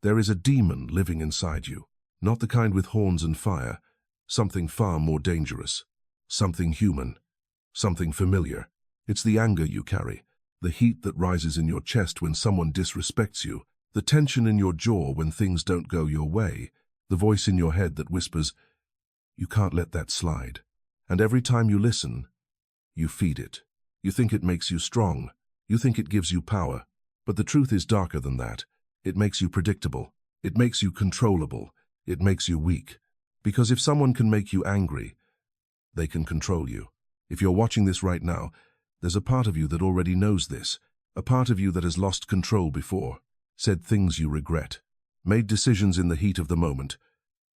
There is a demon living inside you, not the kind with horns and fire, something far more dangerous, something human, something familiar. It's the anger you carry, the heat that rises in your chest when someone disrespects you, the tension in your jaw when things don't go your way, the voice in your head that whispers, "You can't let that slide." And every time you listen, you feed it. You think it makes you strong. You think it gives you power. But the truth is darker than that. It makes you predictable. It makes you controllable. It makes you weak. Because if someone can make you angry, they can control you. If you're watching this right now, there's a part of you that already knows this, a part of you that has lost control before, said things you regret, made decisions in the heat of the moment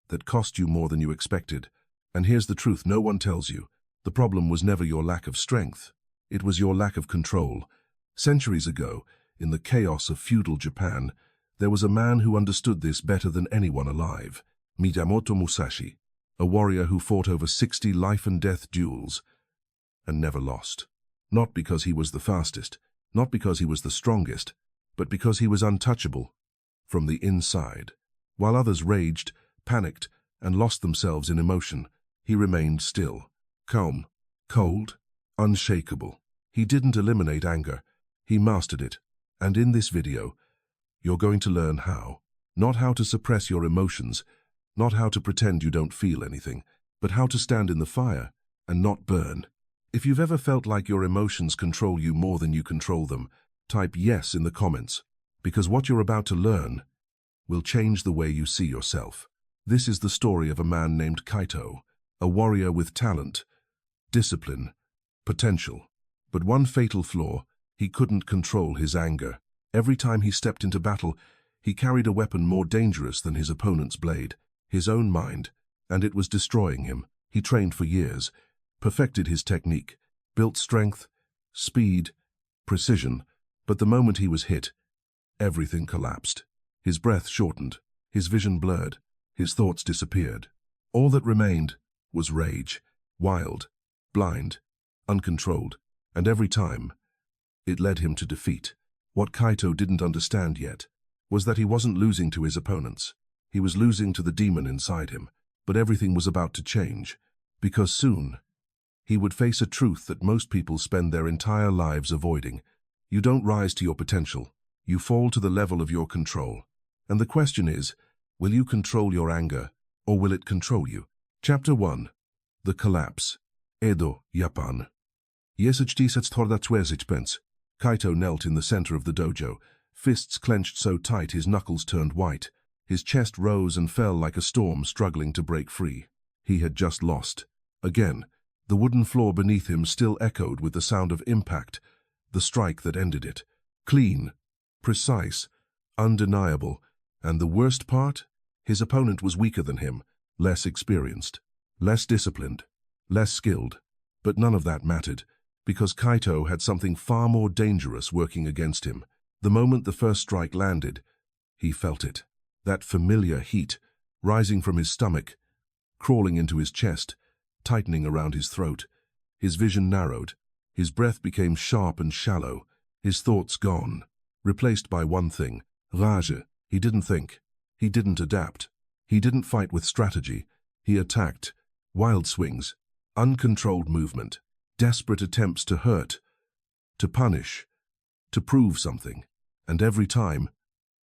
that cost you more than you expected. And here's the truth no one tells you. The problem was never your lack of strength. It was your lack of control. Centuries ago, in the chaos of feudal Japan, there was a man who understood this better than anyone alive, Miyamoto Musashi, a warrior who fought over 60 life-and-death duels and never lost. Not because he was the fastest, not because he was the strongest, but because he was untouchable from the inside. While others raged, panicked, and lost themselves in emotion, he remained still, calm, cold, unshakable. He didn't eliminate anger, he mastered it. And in this video, you're going to learn how. Not how to suppress your emotions, not how to pretend you don't feel anything, but how to stand in the fire and not burn. If you've ever felt like your emotions control you more than you control them, type yes in the comments, because what you're about to learn will change the way you see yourself. This is the story of a man named Kaito, a warrior with talent, discipline, potential. But one fatal flaw, he couldn't control his anger. Every time he stepped into battle, he carried a weapon more dangerous than his opponent's blade, his own mind, and it was destroying him. He trained for years, perfected his technique, built strength, speed, precision, but the moment he was hit, everything collapsed. His breath shortened, his vision blurred, his thoughts disappeared. All that remained was rage, wild, blind, uncontrolled, and every time, it led him to defeat. What Kaito didn't understand yet was that he wasn't losing to his opponents. He was losing to the demon inside him. But everything was about to change, because soon he would face a truth that most people spend their entire lives avoiding. You don't rise to your potential. You fall to the level of your control. And the question is, will you control your anger, or will it control you? Chapter 1. The Collapse. Edo, Japan. Kaito knelt in the center of the dojo, fists clenched so tight his knuckles turned white. His chest rose and fell like a storm struggling to break free. He had just lost. Again, the wooden floor beneath him still echoed with the sound of impact, the strike that ended it. Clean, precise, undeniable, and the worst part? His opponent was weaker than him, less experienced, less disciplined, less skilled. But none of that mattered, because Kaito had something far more dangerous working against him. The moment the first strike landed, he felt it. That familiar heat, rising from his stomach, crawling into his chest, tightening around his throat. His vision narrowed. His breath became sharp and shallow. His thoughts gone, replaced by one thing, rage. He didn't think. He didn't adapt. He didn't fight with strategy. He attacked. Wild swings, uncontrolled movement, desperate attempts to hurt, to punish, to prove something. And every time,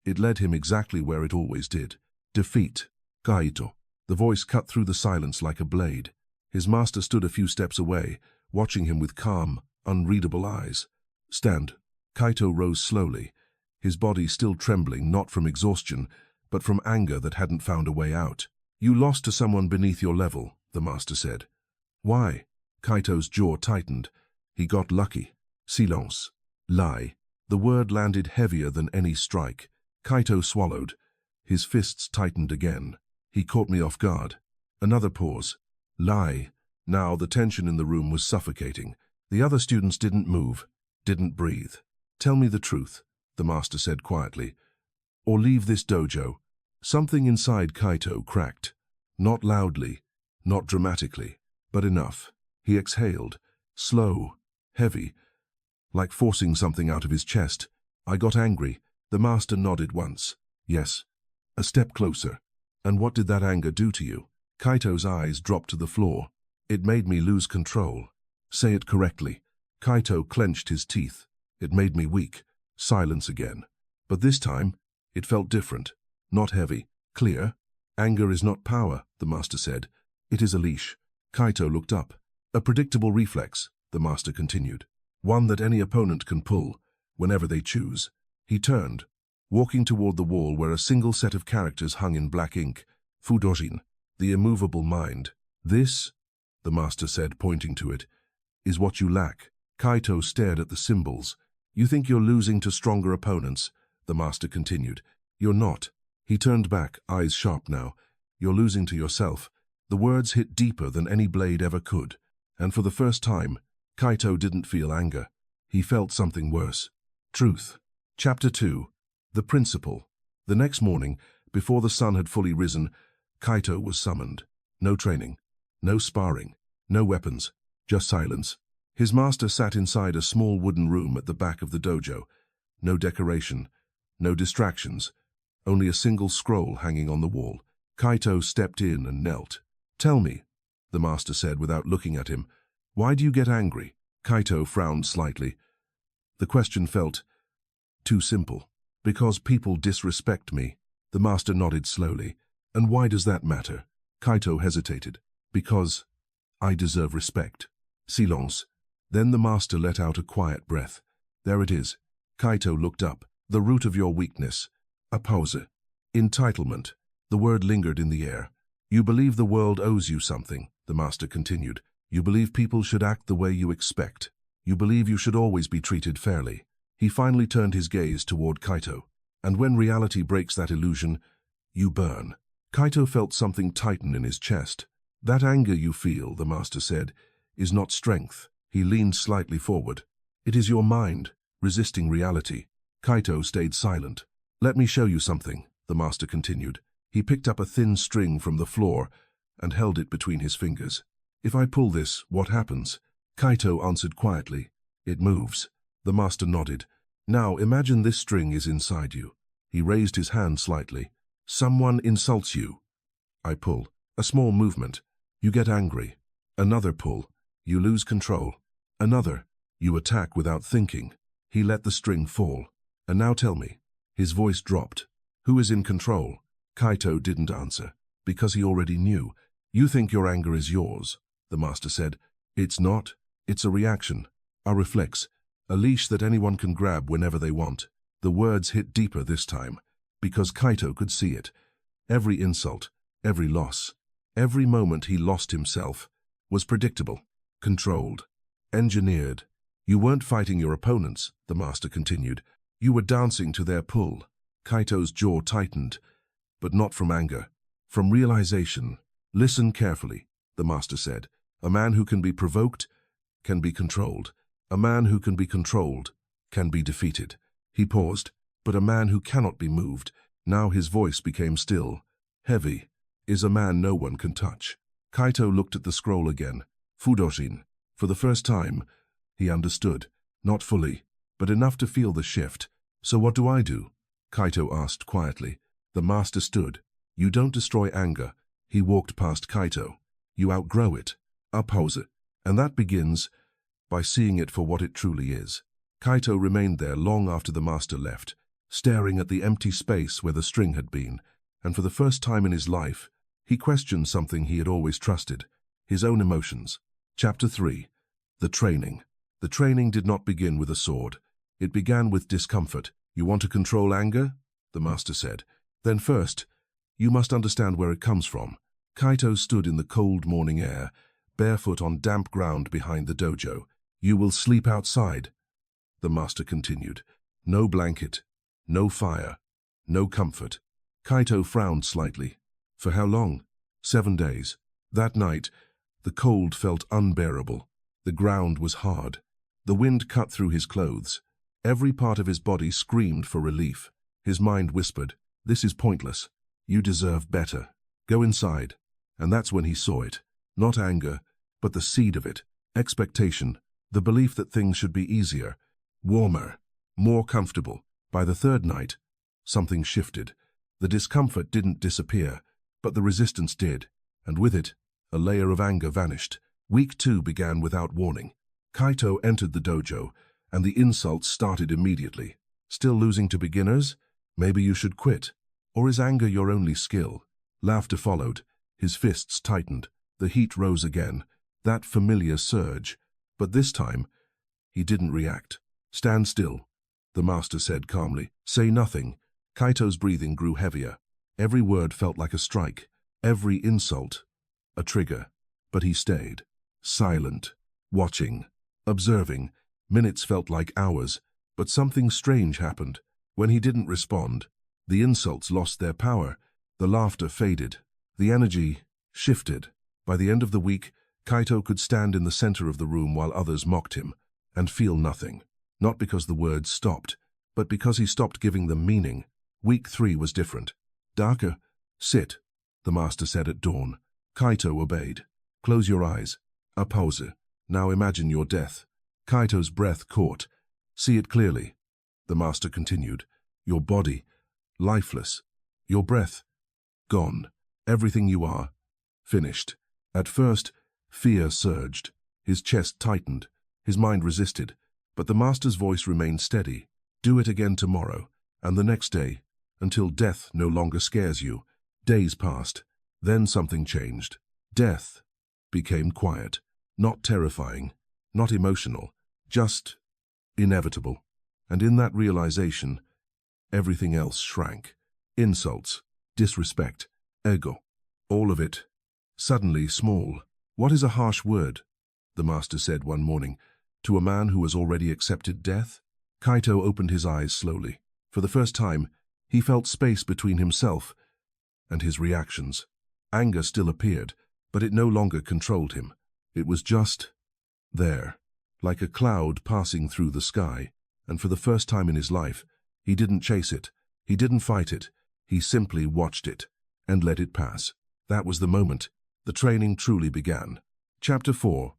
it led him exactly where it always did. Defeat. Kaito. The voice cut through the silence like a blade. His master stood a few steps away, watching him with calm, unreadable eyes. Stand. Kaito rose slowly, his body still trembling not from exhaustion, but from anger that hadn't found a way out. You lost to someone beneath your level, the master said. Why? Kaito's jaw tightened. He got lucky. Silence. Lie. The word landed heavier than any strike. Kaito swallowed. His fists tightened again. He caught me off guard. Another pause. Lie. Now the tension in the room was suffocating. The other students didn't move, didn't breathe. Tell me the truth, the master said quietly, or leave this dojo. Something inside Kaito cracked. Not loudly, not dramatically, but enough. He exhaled, slow, heavy, like forcing something out of his chest. I got angry. The master nodded once. Yes, A step closer. And what did that anger do to you? Kaito's eyes dropped to the floor. It made me lose control. Say it correctly. Kaito clenched his teeth. It made me weak. Silence again. But this time, it felt different. Not heavy. Clear. Anger is not power, the master said. It is a leash. Kaito looked up. A predictable reflex, the master continued. One that any opponent can pull, whenever they choose. He turned, walking toward the wall where a single set of characters hung in black ink. Fudojin, the immovable mind. This, the master said, pointing to it, is what you lack. Kaito stared at the symbols. You think you're losing to stronger opponents, the master continued. You're not. He turned back, eyes sharp now. You're losing to yourself. The words hit deeper than any blade ever could. And for the first time, Kaito didn't feel anger. He felt something worse. Truth. Chapter 2. The Principle. The next morning, before the sun had fully risen, Kaito was summoned. No training. No sparring. No weapons. Just silence. His master sat inside a small wooden room at the back of the dojo. No decoration. No distractions. Only a single scroll hanging on the wall. Kaito stepped in and knelt. Tell me, the master said without looking at him, why do you get angry? Kaito frowned slightly. The question felt too simple. Because people disrespect me. The master nodded slowly. And why does that matter? Kaito hesitated. Because I deserve respect. Silence. Then the master let out a quiet breath. There it is. Kaito looked up. The root of your weakness. A pause. Entitlement. The word lingered in the air. You believe the world owes you something, the master continued. You believe people should act the way you expect. You believe you should always be treated fairly. He finally turned his gaze toward Kaito. And when reality breaks that illusion, you burn. Kaito felt something tighten in his chest. That anger you feel, the master said, is not strength. He leaned slightly forward. It is your mind, resisting reality. Kaito stayed silent. Let me show you something, the master continued. He picked up a thin string from the floor and held it between his fingers. If I pull this, what happens? Kaito answered quietly. It moves. The master nodded. Now imagine this string is inside you. He raised his hand slightly. Someone insults you. I pull. A small movement. You get angry. Another pull. You lose control. Another. You attack without thinking. He let the string fall. And now tell me. His voice dropped. Who is in control? Kaito didn't answer, because he already knew. You think your anger is yours, the master said. It's not. It's a reaction. A reflex. A leash that anyone can grab whenever they want. The words hit deeper this time, because Kaito could see it. Every insult, every loss, every moment he lost himself, was predictable, controlled, engineered. You weren't fighting your opponents, the master continued. You were dancing to their pull. Kaito's jaw tightened, but not from anger, from realization. Listen carefully, the master said. A man who can be provoked can be controlled. A man who can be controlled can be defeated. He paused, but a man who cannot be moved, now his voice became still, heavy, is a man no one can touch. Kaito looked at the scroll again. Fudojin. For the first time, he understood. Not fully, but enough to feel the shift. So what do I do? Kaito asked quietly. The master stood. You don't destroy anger. He walked past Kaito. You outgrow it. Oppose it. And that begins by seeing it for what it truly is. Kaito remained there long after the master left, staring at the empty space where the string had been, and for the first time in his life, he questioned something he had always trusted, his own emotions. Chapter 3. The Training. The training did not begin with a sword. It began with discomfort. You want to control anger? The master said. Then first, you must understand where it comes from. Kaito stood in the cold morning air, barefoot on damp ground behind the dojo. You will sleep outside, the master continued. No blanket, no fire, no comfort. Kaito frowned slightly. For how long? 7 days. That night, the cold felt unbearable. The ground was hard. The wind cut through his clothes. Every part of his body screamed for relief. His mind whispered, this is pointless. You deserve better. Go inside. And that's when he saw it. Not anger, but the seed of it. Expectation. The belief that things should be easier, warmer, more comfortable. By the third night, something shifted. The discomfort didn't disappear, but the resistance did, and with it, a layer of anger vanished. Week 2 began without warning. Kaito entered the dojo, and the insults started immediately. Still losing to beginners? Maybe you should quit. Or is anger your only skill? Laughter followed. His fists tightened. The heat rose again. That familiar surge. But this time, he didn't react. Stand still, the master said calmly. Say nothing. Kaito's breathing grew heavier. Every word felt like a strike. Every insult, a trigger. But he stayed. Silent. Watching. Observing. Minutes felt like hours. But something strange happened. When he didn't respond, the insults lost their power. The laughter faded. The energy shifted. By the end of the week, Kaito could stand in the center of the room while others mocked him, and feel nothing. Not because the words stopped, but because he stopped giving them meaning. Week 3 was different. Darker. Sit, the master said at dawn. Kaito obeyed. Close your eyes. A pause. Now imagine your death. Kaito's breath caught. See it clearly, the master continued. Your body, lifeless. Your breath, gone. Everything you are, finished. At first, fear surged. His chest tightened. His mind resisted. But the master's voice remained steady. Do it again tomorrow, and the next day, until death no longer scares you. Days passed. Then something changed. Death became quiet. Not terrifying, not emotional, just inevitable. And in that realization, everything else shrank. Insults, disrespect, ego, all of it, suddenly small. What is a harsh word, the master said one morning, to a man who has already accepted death? Kaito opened his eyes slowly. For the first time, he felt space between himself and his reactions. Anger still appeared, but it no longer controlled him. It was just there, like a cloud passing through the sky, and for the first time in his life, he didn't chase it, he didn't fight it, he simply watched it and let it pass. That was the moment the training truly began. Chapter 4.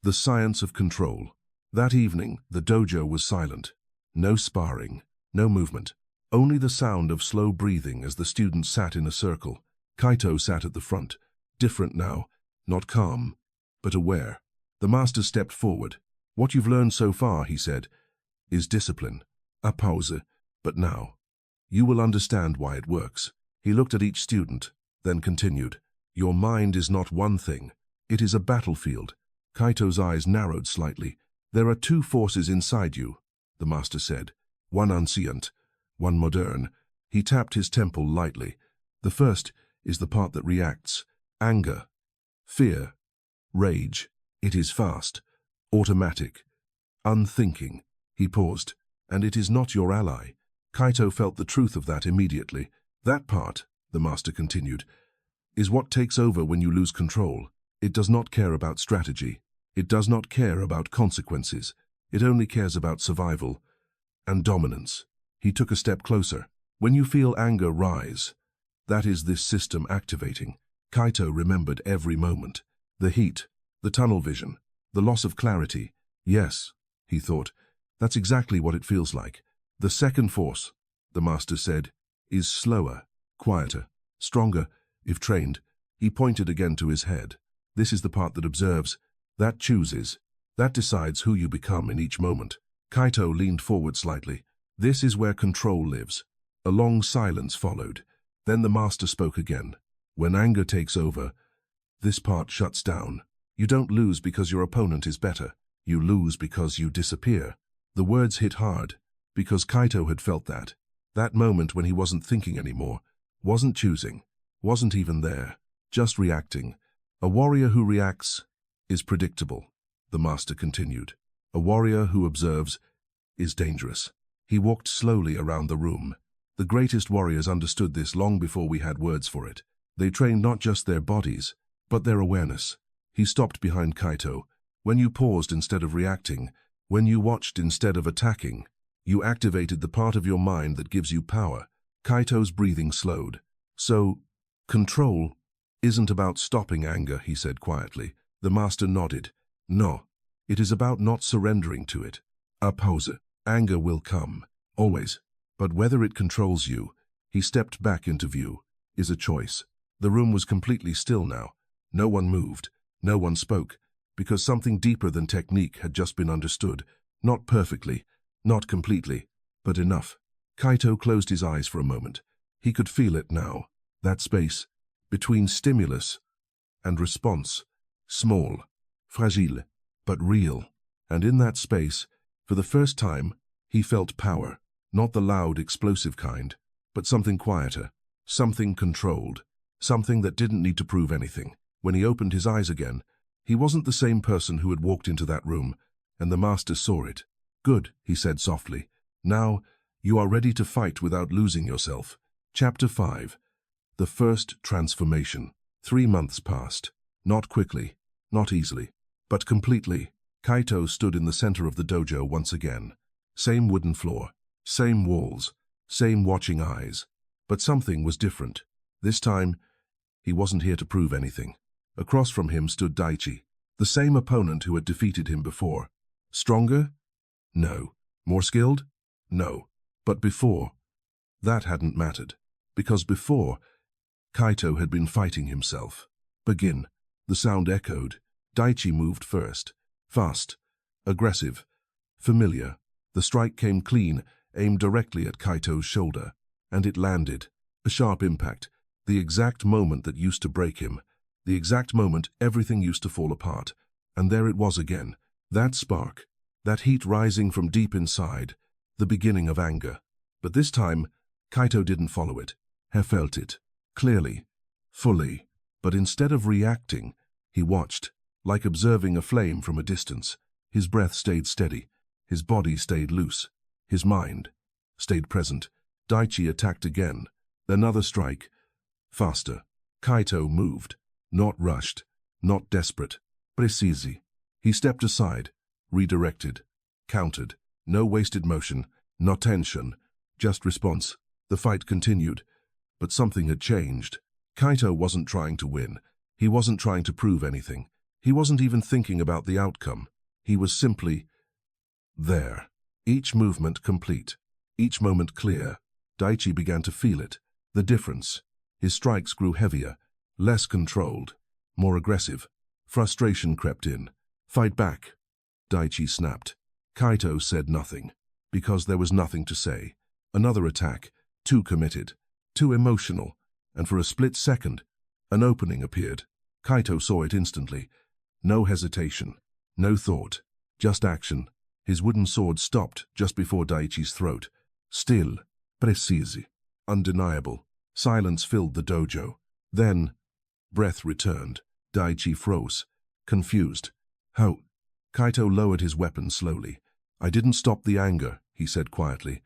The Science of Control. That evening, the dojo was silent. No sparring, no movement, only the sound of slow breathing as the students sat in a circle. Kaito sat at the front, different now, not calm, but aware. The master stepped forward. What you've learned so far, he said, is discipline. A pause. But now, you will understand why it works. He looked at each student, then continued. Your mind is not one thing. It is a battlefield. Kaito's eyes narrowed slightly. There are two forces inside you, the master said. One ancient, one modern. He tapped his temple lightly. The first is the part that reacts. Anger, fear, rage. It is fast, automatic, unthinking. He paused. And it is not your ally. Kaito felt the truth of that immediately. That part, the master continued, is what takes over when you lose control. It does not care about strategy. It does not care about consequences. It only cares about survival and dominance. He took a step closer. When you feel anger rise, that is this system activating. Kaito remembered every moment. The heat, the tunnel vision, the loss of clarity. Yes, he thought, that's exactly what it feels like. The second force, the master said, is slower, quieter, stronger, if trained. He pointed again to his head. This is the part that observes, that chooses, that decides who you become in each moment. Kaito leaned forward slightly. This is where control lives. A long silence followed. Then the master spoke again. When anger takes over, this part shuts down. You don't lose because your opponent is better. You lose because you disappear. The words hit hard, because Kaito had felt that. That moment when he wasn't thinking anymore, wasn't choosing, wasn't even there, just reacting. A warrior who reacts is predictable, the master continued. A warrior who observes is dangerous. He walked slowly around the room. The greatest warriors understood this long before we had words for it. They trained not just their bodies, but their awareness. He stopped behind Kaito. When you paused instead of reacting, when you watched instead of attacking, you activated the part of your mind that gives you power. Kaito's breathing slowed. So, control isn't about stopping anger, he said quietly. The master nodded. No, it is about not surrendering to it. A pause. Anger will come, always. But whether it controls you He stepped back into view. Is a choice. The room was completely still now. No one moved. No one spoke. Because something deeper than technique had just been understood. Not perfectly. Not completely. But enough. Kaito closed his eyes for a moment. He could feel it now. That space. Between stimulus and response. Small. Fragile. But real. And in that space, for the first time, he felt power. Not the loud, explosive kind, but something quieter. Something controlled. Something that didn't need to prove anything. When he opened his eyes again, he wasn't the same person who had walked into that room, and the master saw it. Good, he said softly. Now, you are ready to fight without losing yourself. Chapter 5. The First Transformation. 3 months passed. Not quickly, not easily, but completely. Kaito stood in the center of the dojo once again. Same wooden floor, same walls, same watching eyes. But something was different. This time, he wasn't here to prove anything. Across from him stood Daichi, the same opponent who had defeated him before. Stronger? No. More skilled? No. But before, that hadn't mattered. Because before, Kaito had been fighting himself. Begin. The sound echoed. Daichi moved first. Fast. Aggressive. Familiar. The strike came clean, aimed directly at Kaito's shoulder. And it landed. A sharp impact. The exact moment that used to break him. The exact moment everything used to fall apart. And there it was again. That spark. That heat rising from deep inside. The beginning of anger. But this time, Kaito didn't follow it. He felt it. Clearly. Fully. But instead of reacting, he watched, like observing a flame from a distance. His breath stayed steady. His body stayed loose. His mind stayed present. Daichi attacked again. Another strike. Faster. Kaito moved. Not rushed. Not desperate. Precise. He stepped aside. Redirected. Countered. No wasted motion. No tension. Just response. The fight continued. But something had changed. Kaito wasn't trying to win. He wasn't trying to prove anything. He wasn't even thinking about the outcome. He was simply there. Each movement complete. Each moment clear. Daichi began to feel it. The difference. His strikes grew heavier, less controlled, more aggressive. Frustration crept in. Fight back. Daichi snapped. Kaito said nothing, because there was nothing to say. Another attack, too committed, too emotional, and for a split second, an opening appeared. Kaito saw it instantly. No hesitation, no thought, just action. His wooden sword stopped just before Daichi's throat. Still, precise, undeniable. Silence filled the dojo. Then, breath returned. Daichi froze, confused. How? Kaito lowered his weapon slowly. I didn't stop the anger, he said quietly.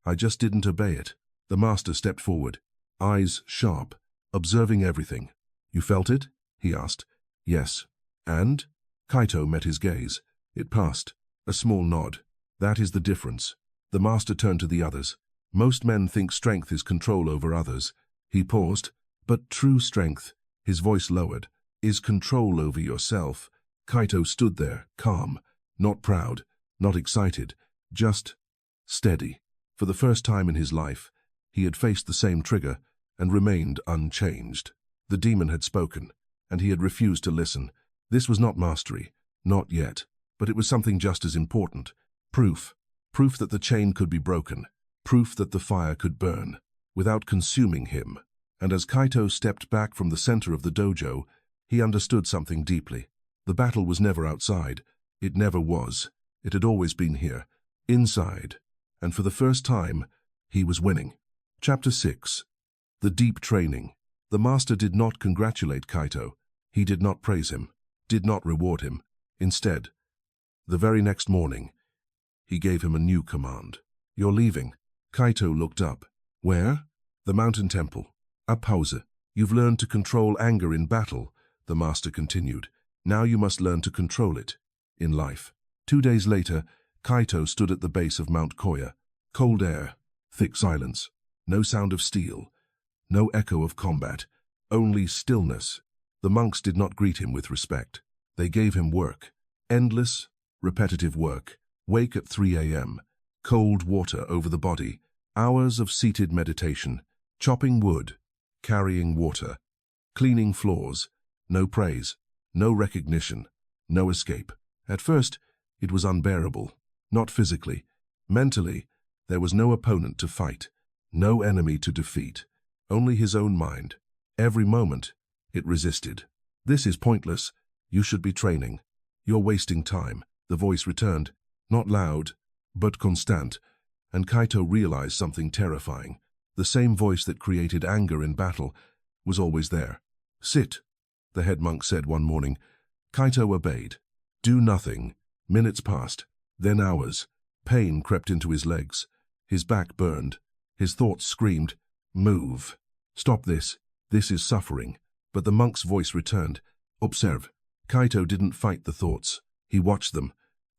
I just didn't obey it. The master stepped forward, eyes sharp, observing everything. You felt it? He asked. Yes. And? Kaito met his gaze. It passed. A small nod. That is the difference. The master turned to the others. Most men think strength is control over others. He paused. But true strength, his voice lowered, is control over yourself. Kaito stood there, calm, not proud, not excited, just steady. For the first time in his life, he had faced the same trigger and remained unchanged. The demon had spoken, and he had refused to listen. This was not mastery, not yet, but it was something just as important. Proof. Proof that the chain could be broken. Proof that the fire could burn, without consuming him. And as Kaito stepped back from the center of the dojo, he understood something deeply. The battle was never outside. It never was. It had always been here, inside. And for the first time, he was winning. Chapter 6. The Deep Training. The master did not congratulate Kaito. He did not praise him, did not reward him. Instead, the very next morning, he gave him a new command. You're leaving. Kaito looked up. Where? The mountain temple. A pause. You've learned to control anger in battle, the master continued. Now you must learn to control it in life. 2 days later, Kaito stood at the base of Mount Koya. Cold air, thick silence, no sound of steel, no echo of combat, only stillness. The monks did not greet him with respect. They gave him work. Endless, repetitive work. Wake at 3 a.m. Cold water over the body. Hours of seated meditation. Chopping wood, carrying water, cleaning floors, no praise, no recognition, no escape. At first, it was unbearable, not physically. Mentally, there was no opponent to fight, no enemy to defeat, only his own mind. Every moment, it resisted. This is pointless. You should be training. You're wasting time. The voice returned, not loud, but constant, and Kaito realized something terrifying. The same voice that created anger in battle was always there. Sit, the head monk said one morning. Kaito obeyed. Do nothing. Minutes passed, then hours. Pain crept into his legs. His back burned. His thoughts screamed, move. Stop this. This is suffering. But the monk's voice returned. Observe. Kaito didn't fight the thoughts. He watched them.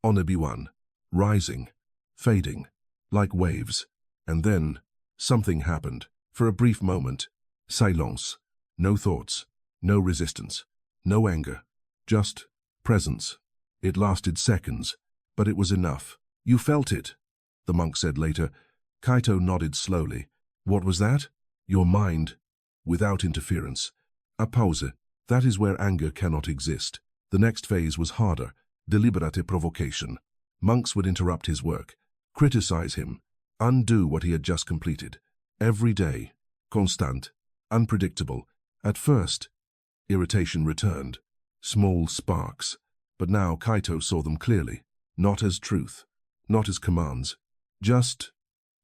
Onebiwan. Rising. Fading. Like waves. And then, something happened. For a brief moment. Silence. No thoughts. No resistance. No anger. Just presence. It lasted seconds, but it was enough. You felt it, the monk said later. Kaito nodded slowly. What was that? Your mind, without interference. A pause. That is where anger cannot exist. The next phase was harder, deliberate provocation. Monks would interrupt his work, criticize him, undo what he had just completed. Every day, constant, unpredictable. At first, irritation returned, small sparks. But now Kaito saw them clearly, not as truth, not as commands, just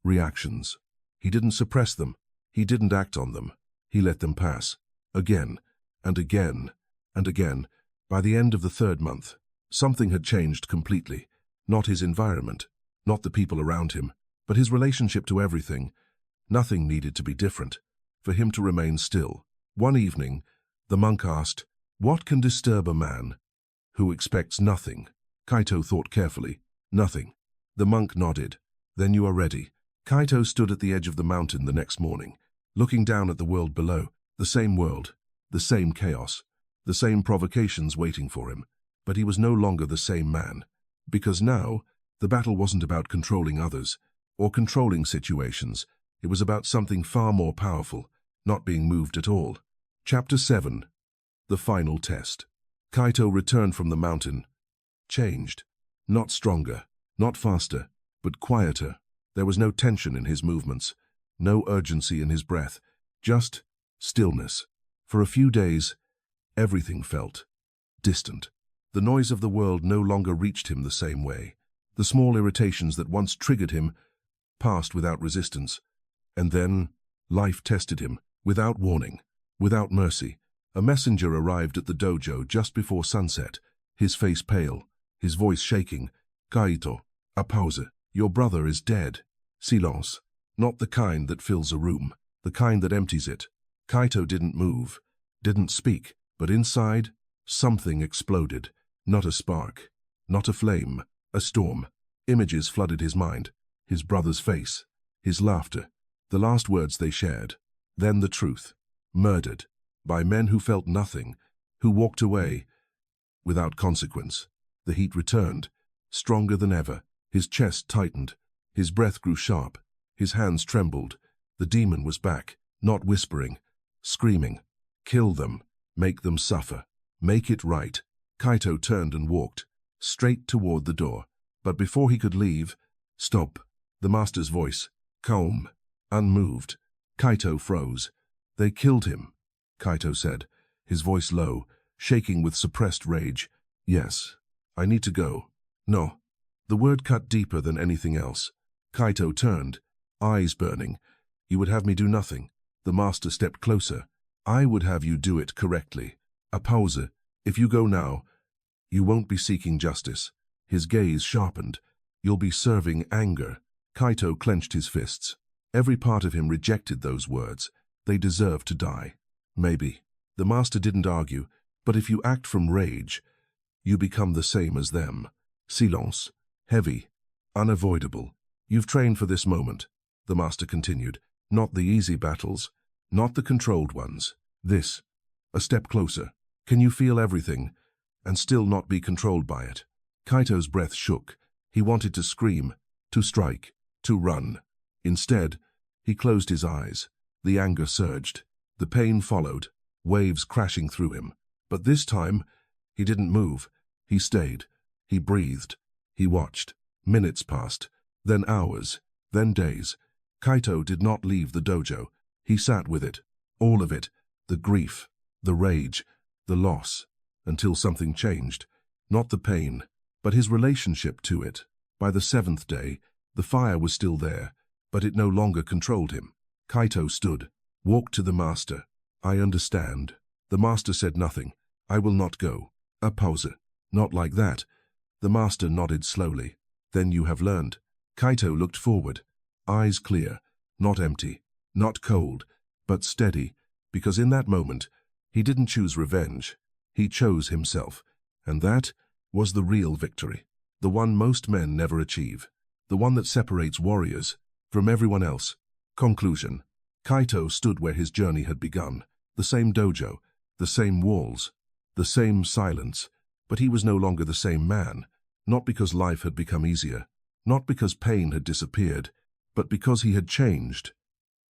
reactions. He didn't suppress them. He didn't act on them. He let them pass, again, and again, and again. By the end of the third month, something had changed completely. Not his environment, not the people around him, but his relationship to everything. Nothing needed to be different, for him to remain still. One evening, the monk asked, "What can disturb a man who expects nothing?" Kaito thought carefully. Nothing. The monk nodded. Then you are ready. Kaito stood at the edge of the mountain the next morning, looking down at the world below. The same world, the same chaos, the same provocations waiting for him. But he was no longer the same man. Because now, the battle wasn't about controlling others, or controlling situations. It was about something far more powerful, not being moved at all. Chapter 7. The Final Test. Kaito returned from the mountain, changed. Not stronger, not faster, but quieter. There was no tension in his movements, no urgency in his breath, just stillness. For a few days, everything felt distant. The noise of the world no longer reached him the same way. The small irritations that once triggered him passed without resistance. And then, life tested him, without warning, without mercy. A messenger arrived at the dojo just before sunset, his face pale, his voice shaking. Kaito, a pause. Your brother is dead. Silence. Not the kind that fills a room, the kind that empties it. Kaito didn't move, didn't speak, but inside, something exploded. Not a spark, not a flame, a storm. Images flooded his mind, his brother's face, his laughter, the last words they shared. Then the truth. Murdered. By men who felt nothing, who walked away without consequence. The heat returned, stronger than ever. His chest tightened, his breath grew sharp, his hands trembled. The demon was back, not whispering, screaming. Kill them, make them suffer, make it right. Kaito turned and walked, straight toward the door. But before he could leave, stop. The master's voice, calm, unmoved. Kaito froze. They killed him, Kaito said, his voice low, shaking with suppressed rage. Yes, I need to go. No. The word cut deeper than anything else. Kaito turned, eyes burning. You would have me do nothing. The master stepped closer. I would have you do it correctly. A pause. If you go now, you won't be seeking justice. His gaze sharpened. You'll be serving anger. Kaito clenched his fists. Every part of him rejected those words. They deserved to die. Maybe. The master didn't argue, but if you act from rage, you become the same as them. Silence. Heavy. Unavoidable. You've trained for this moment, the master continued. Not the easy battles, not the controlled ones. This. A step closer. Can you feel everything, and still not be controlled by it? Kaito's breath shook. He wanted to scream, to strike, to run. Instead, he closed his eyes. The anger surged. The pain followed, waves crashing through him. But this time, he didn't move. He stayed. He breathed. He watched. Minutes passed, then hours, then days. Kaito did not leave the dojo. He sat with it, all of it, the grief, the rage, the loss, until something changed. Not the pain, but his relationship to it. By the 7th day, the fire was still there, but it no longer controlled him. Kaito stood, walked to the master. "I understand." The master said nothing. "I will not go." A pause. "Not like that." The master nodded slowly. "Then you have learned." Kaito looked forward, eyes clear, not empty, not cold, but steady, because in that moment, he didn't choose revenge. He chose himself, and that was the real victory, the one most men never achieve, the one that separates warriors from everyone else. Conclusion. Kaito stood where his journey had begun, the same dojo, the same walls, the same silence, but he was no longer the same man, not because life had become easier, not because pain had disappeared, but because he had changed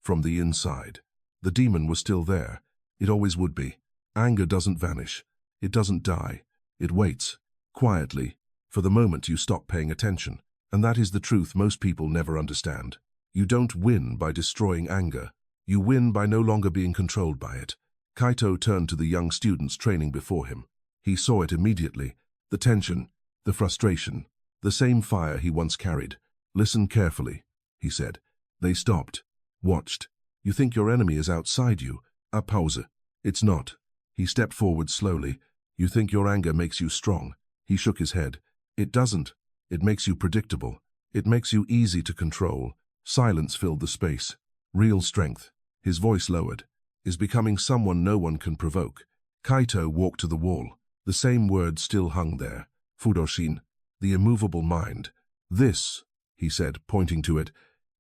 from the inside. The demon was still there. It always would be. Anger doesn't vanish. It doesn't die. It waits, quietly, for the moment you stop paying attention. And that is the truth most people never understand. You don't win by destroying anger. You win by no longer being controlled by it. Kaito turned to the young students training before him. He saw it immediately. The tension, the frustration, the same fire he once carried. "Listen carefully," he said. They stopped, watched. "You think your enemy is outside you. A pause. It's not." He stepped forward slowly. "You think your anger makes you strong." He shook his head. "It doesn't. It makes you predictable. It makes you easy to control." Silence filled the space. Real strength, his voice lowered, is becoming someone no one can provoke. Kaito walked to the wall. The same words still hung there. Fudoshin, the immovable mind. "This," he said, pointing to it,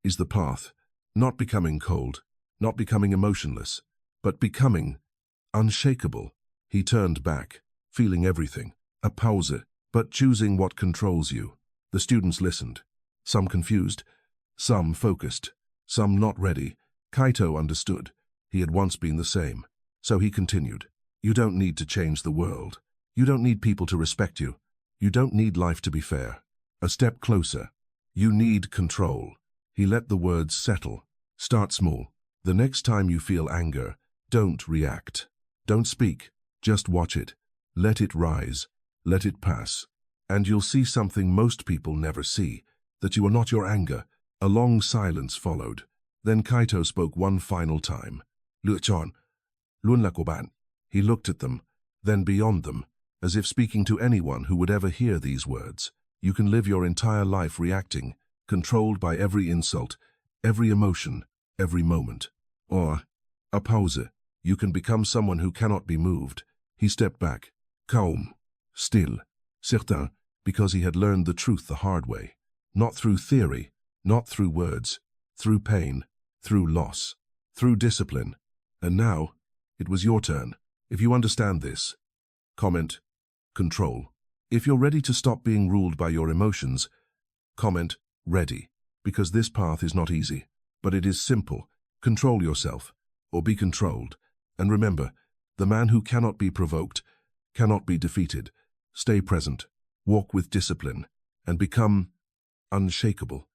"is the path. Not becoming cold, not becoming emotionless, but becoming unshakable." He turned back, feeling everything. A pause, but choosing what controls you. The students listened. Some confused, some focused, some not ready. Kaito understood. He had once been the same. So he continued. "You don't need to change the world. You don't need people to respect you. You don't need life to be fair. A step closer. You need control." He let the words settle. Start small. The next time you feel anger, don't react. Don't speak. Just watch it. Let it rise. Let it pass. And you'll see something most people never see, that you are not your anger. A long silence followed. Then Kaito spoke one final time. "Luchon, Lunlakoban." He looked at them, then beyond them, as if speaking to anyone who would ever hear these words. You can live your entire life reacting, controlled by every insult, every emotion, every moment. Or, a pause, you can become someone who cannot be moved. He stepped back, calm, still, certain, because he had learned the truth the hard way. Not through theory, not through words, through pain, through loss, through discipline. And now, it was your turn. If you understand this, comment, control. If you're ready to stop being ruled by your emotions, comment, ready. Because this path is not easy, but it is simple. Control yourself, or be controlled. And remember, the man who cannot be provoked cannot be defeated. Stay present, walk with discipline, and become unshakable.